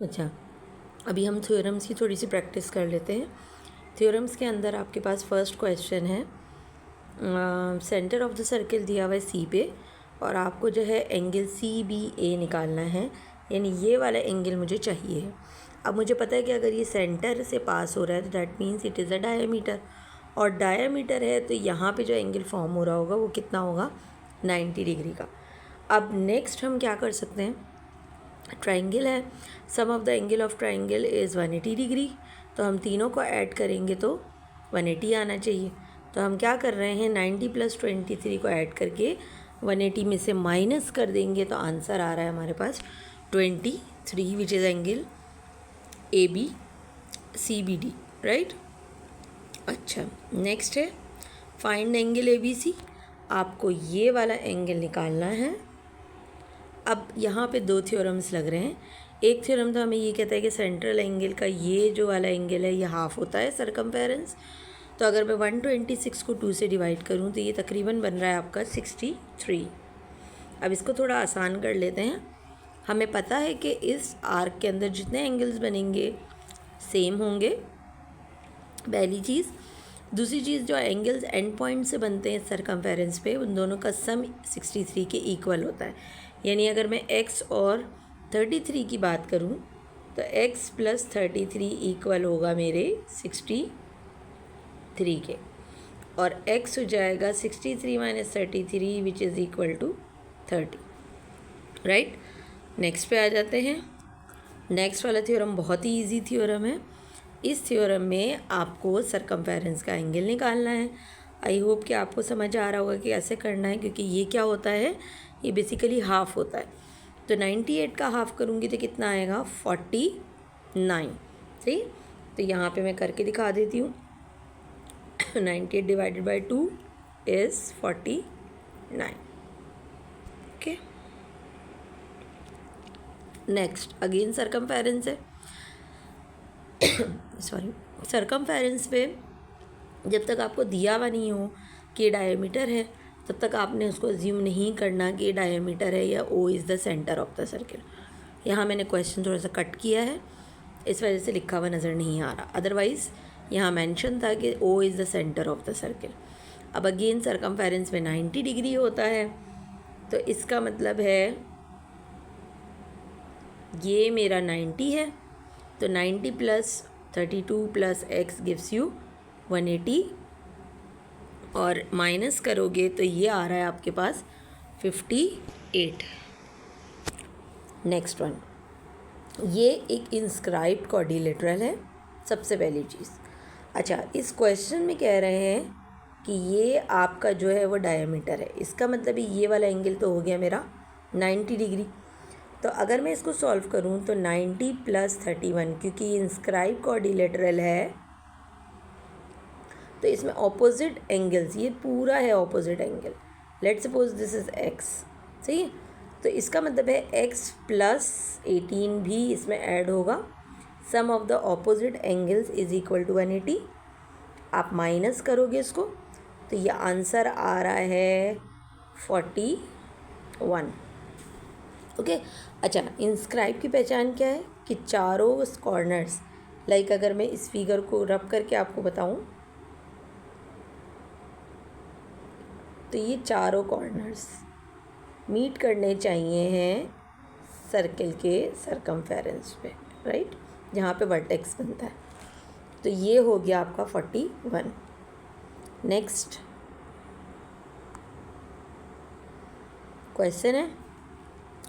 अच्छा, अभी हम थ्योरम्स की थोड़ी सी प्रैक्टिस कर लेते हैं। थ्योरम्स के अंदर आपके पास फर्स्ट क्वेश्चन है, सेंटर ऑफ द सर्किल दिया हुआ है सी पे, और आपको जो है एंगल सी बी ए निकालना है, यानी ये वाला एंगल मुझे चाहिए है। अब मुझे पता है कि अगर ये सेंटर से पास हो रहा है तो that means it is a diameter, और डायमीटर है तो यहाँ पे जो एंगल फॉर्म हो रहा होगा वो कितना होगा, 90 डिग्री का। अब नेक्स्ट हम क्या कर सकते हैं, ट्राइंगल है, sum of the angle of triangle is 180 degree, तो हम तीनों को ऐड करेंगे तो 180 आना चाहिए। तो हम क्या कर रहे हैं, 90 + 23 को ऐड करके 180 में से माइनस कर देंगे तो आंसर आ रहा है हमारे पास 23, which is angle A B C B D, right. अच्छा, नेक्स्ट है find angle A B C. आपको ये वाला एंगल निकालना है। अब यहाँ पे दो थ्योरम्स लग रहे हैं। एक थ्योरम तो हमें ये कहता है कि सेंट्रल एंगल का ये जो वाला एंगल है ये हाफ होता है सरकमफेरेंस। तो अगर मैं 126 को 2 से डिवाइड करूँ तो ये तकरीबन बन रहा है आपका 63। अब इसको थोड़ा आसान कर लेते हैं। हमें पता है कि इस आर्क के अंदर जितने एंगल्स बनेंगे सेम होंगे, पहली चीज़। दूसरी चीज़, जो एंगल्स एंड पॉइंट से बनते हैं सरकमफेरेंस पे, उन दोनों का सम 63 के इक्वल होता है। यानी अगर मैं x और 33 की बात करूं तो x + 33 इक्वल होगा मेरे 63 के, और x हो जाएगा 63 - 33 which is equal to 30, right. Next पे आ जाते हैं। नेक्स्ट वाला थ्योरम बहुत ही इजी थ्योरम है। इस थ्योरम में आपको सरकमफेरेंस का एंगल निकालना है। आई होप कि आपको समझ आ रहा होगा कि ऐसे करना है, क्योंकि ये क्या होता है, ये बेसिकली हाफ होता है। तो 98 का हाफ करूँगी तो कितना आएगा, 49, सही। तो यहाँ पे मैं करके दिखा देती हूँ। 98 divided by 2 is 49, okay. Next again circumference है। सॉरी, सरकमफेरेंस पे जब तक आपको दिया हुआ नहीं हो कि डायमीटर है, तब तक आपने उसको अज्यूम नहीं करना कि डायमीटर है या O is the centre of the circle. यहाँ मैंने क्वेश्चन थोड़ा सा कट किया है, इस वजह से लिखा हुआ नज़र नहीं आ रहा, अदरवाइज़ यहाँ मेंशन था कि O is the centre of the circle. अब अगेन सरकमफेरेंस में 90 डिग्री होता है, तो इसका मतलब है ये मेरा 90 है, तो 90 + 32 + x गिव्स यू 180, और माइनस करोगे तो ये आ रहा है आपके पास 58। नेक्स्ट वन, ये एक इंस्क्राइब्ड क्वाड्रिलेटरल है, सबसे पहली चीज़। अच्छा, इस क्वेश्चन में कह रहे हैं कि ये आपका जो है वो डायमीटर है, इसका मतलब ये वाला एंगल तो हो गया मेरा 90 डिग्री। तो अगर मैं इसको सॉल्व करूं तो 90 + 31, क्योंकि ये इंस्क्राइब क्वाड्रिलेटरल है तो इसमें ऑपोजिट एंगल्स, ये पूरा है opposite angle. Let's suppose this is x, सही है। तो इसका मतलब है x + 18 भी इसमें ऐड होगा। Sum of the opposite angles is equal to 180। आप माइनस करोगे इसको तो ये आंसर आ रहा है 41, ओके। अच्छा, इंस्क्राइब की पहचान क्या है कि चारों कॉर्नर्स, लाइक अगर मैं इस फिगर को रब करके आपको बताऊं तो ये चारों कॉर्नर्स मीट करने चाहिए हैं सर्किल के सरकमफेरेंस पे, राइट, जहाँ पे वर्टेक्स बनता है। तो ये हो गया आपका 41। नेक्स्ट क्वेश्चन है।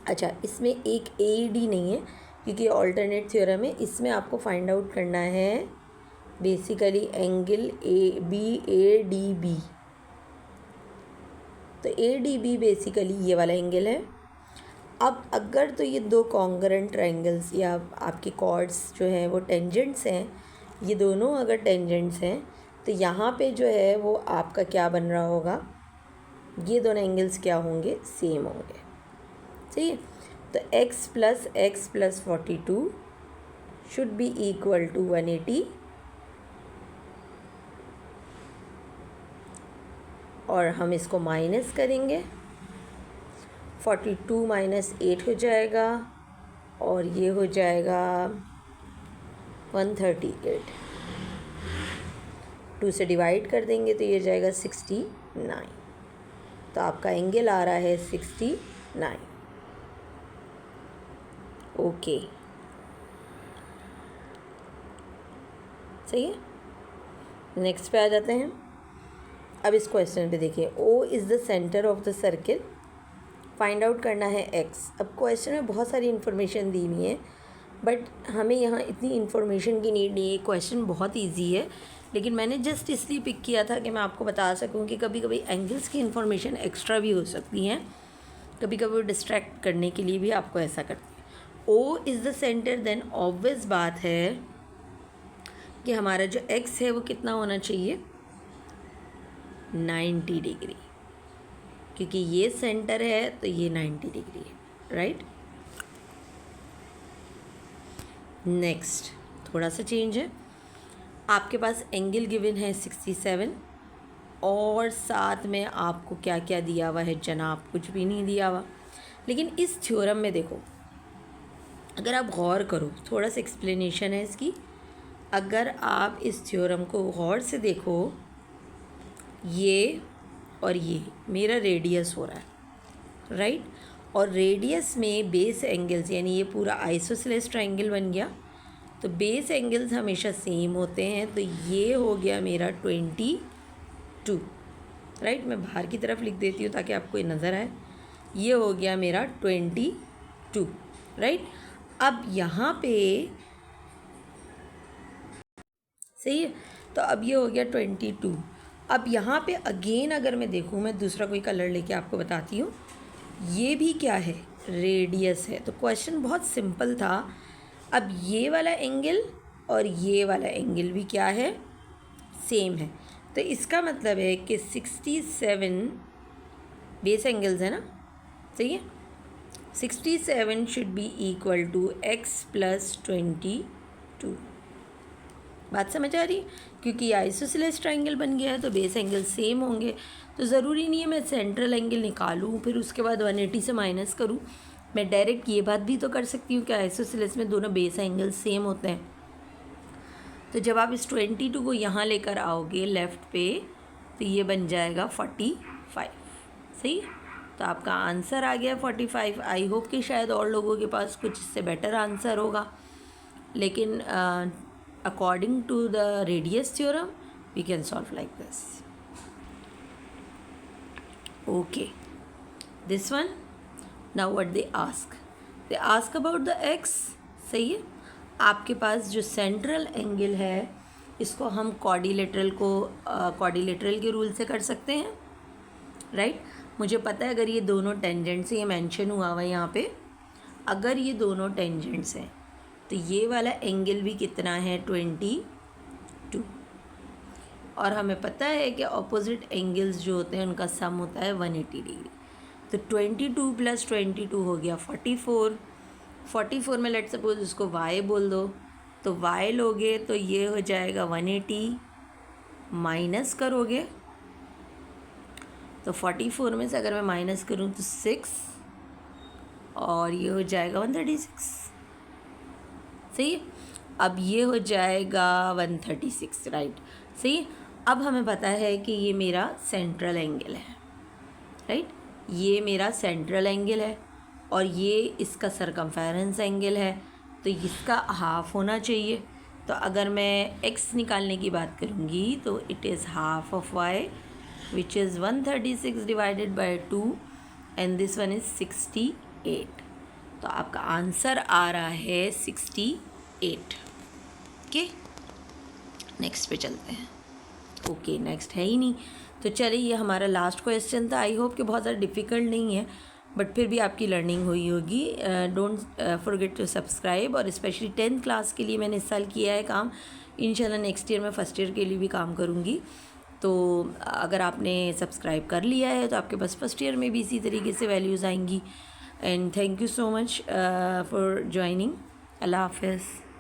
अच्छा, इसमें एक AED नहीं है क्योंकि ऑल्टरनेट थ्योरम है। इसमें आपको फाइंड आउट करना है बेसिकली एंगल ABADB। तो ADB बेसिकली ये वाला एंगल है। अब अगर तो ये दो कॉन्ग्रुएंट ट्रायंगल्स या आपके कॉर्ड्स जो हैं वो टेंजेंट्स हैं, ये दोनों अगर टेंजेंट्स हैं तो यहाँ पे जो है वो आपका क्या बन रहा होगा, ये दोनों एंगल्स क्या होंगे, सेम होंगे, सही है। तो x + x + 42 should be equal to 180, और हम इसको माइनस करेंगे, 42 - 8 हो जाएगा और ये हो जाएगा 138। 2 से डिवाइड कर देंगे तो ये जाएगा 69। तो आपका एंगल आ रहा है 69। ओके, सही है। नेक्स्ट पे आ जाते हैं। अब इस क्वेश्चन पे देखिए, O is the centre of the circle, find out करना है X। अब क्वेश्चन में बहुत सारी इन्फॉर्मेशन दी हुई है, बट हमें यहाँ इतनी इन्फॉर्मेशन की नीड नहीं है। क्वेश्चन बहुत इजी है, लेकिन मैंने जस्ट इसलिए पिक किया था कि मैं आपको बता सकूँ कि कभी कभी एंगल्स की इन्फॉर्मेशन एक्स्ट्रा भी हो सकती हैं, कभी कभी वो डिस्ट्रैक्ट करने के लिए भी आपको ऐसा करते हैं। O is the centre, then obvious बात है कि हमारा जो X है वो कितना होना चाहिए, 90 डिग्री, क्योंकि ये सेंटर है तो ये 90 डिग्री है, राइट। नेक्स्ट थोड़ा सा चेंज है, आपके पास एंगल गिवन है 67 और साथ में आपको क्या क्या दिया हुआ है जनाब, कुछ भी नहीं दिया हुआ। लेकिन इस थ्योरम में देखो, अगर आप गौर करो, थोड़ा सा एक्सप्लेनेशन है इसकी। अगर आप इस थ्योरम को गौर से देखो, ये और ये मेरा रेडियस हो रहा है, राइट। और रेडियस में बेस एंगल्स, यानी ये पूरा आइसोसेलेस ट्रायंगल बन गया, तो बेस एंगल्स हमेशा सेम होते हैं। तो ये हो गया मेरा 22, राइट। मैं बाहर की तरफ लिख देती हूँ ताकि आपको ये नज़र आए। ये हो गया मेरा 22, राइट। अब यहाँ पे सही है, तो अब ये हो गया 22। अब यहाँ पे अगेन अगर मैं देखूँ, मैं दूसरा कोई कलर लेके आपको बताती हूँ, ये भी क्या है, रेडियस है। तो क्वेश्चन बहुत सिंपल था। अब ये वाला एंगल और ये वाला एंगल भी क्या है, सेम है। तो इसका मतलब है कि 67 बेस एंगल्स है ना, सही है। 67 should be equal to x plus 22। बात समझ आ रही है, क्योंकि आइसोसेलेस ट्रायंगल बन गया है तो बेस एंगल सेम होंगे। तो ज़रूरी नहीं है मैं सेंट्रल एंगल निकालूँ फिर उसके बाद 180 से माइनस करूँ। मैं डायरेक्ट ये बात भी तो कर सकती हूँ कि आइसोसेलेस में दोनों बेस एंगल सेम होते हैं। तो जब आप इस 22 को यहाँ लेकर आओगे लेफ़्ट पे, तो ये बन जाएगा 45, सही। तो आपका आंसर आ गया 45। आई होप कि शायद और लोगों के पास कुछ इससे बेटर आंसर होगा, लेकिन according to the radius theorem we can solve like this. Okay, this one. Now what they ask about the x, सही है। आपके पास जो सेंट्रल एंगल है इसको हम क्वाड्रिलेटरल के रूल से कर सकते हैं, राइट। मुझे पता है अगर ये दोनों टेंजेंट से, ये मेंशन हुआ हुआ है यहाँ पे, अगर ये दोनों टेंजेंट्स हैं तो ये वाला एंगल भी कितना है, 22। और हमें पता है कि ऑपोजिट एंगल्स जो होते हैं उनका सम होता है 180 डिग्री। तो 22 प्लस 22 हो गया 44। 44 में लेट सपोज उसको y बोल दो, तो y लोगे तो ये हो जाएगा 180, माइनस करोगे तो 44 में से अगर मैं माइनस करूँ तो 6, और ये हो जाएगा 136, सही। अब ये हो जाएगा 136, राइट, सही। अब हमें पता है कि ये मेरा सेंट्रल एंगल है, राइट। ये मेरा सेंट्रल एंगल है और ये इसका सरकमफेरेंस एंगल है, तो इसका हाफ होना चाहिए। तो अगर मैं x निकालने की बात करूँगी तो it is half of y, which is 136 divided by 2, and this one is 68। तो आपका आंसर आ रहा है 68। ओके, नेक्स्ट पे चलते हैं। ओके, नेक्स्ट है ही नहीं, तो चलिए ये हमारा लास्ट क्वेश्चन था। आई होप कि बहुत ज़्यादा डिफ़िकल्ट नहीं है, बट फिर भी आपकी लर्निंग हुई होगी। Don't forget to subscribe. और स्पेशली 10th क्लास के लिए मैंने इस साल किया है काम, इंशाल्लाह नेक्स्ट ईयर मैं फर्स्ट ईयर के लिए भी काम करूँगी। तो अगर आपने सब्सक्राइब कर लिया है तो आपके पास फर्स्ट ईयर में भी इसी तरीके से वैल्यूज़ आएंगी। And thank you so much for joining. अल्लाह हाफ़िज़।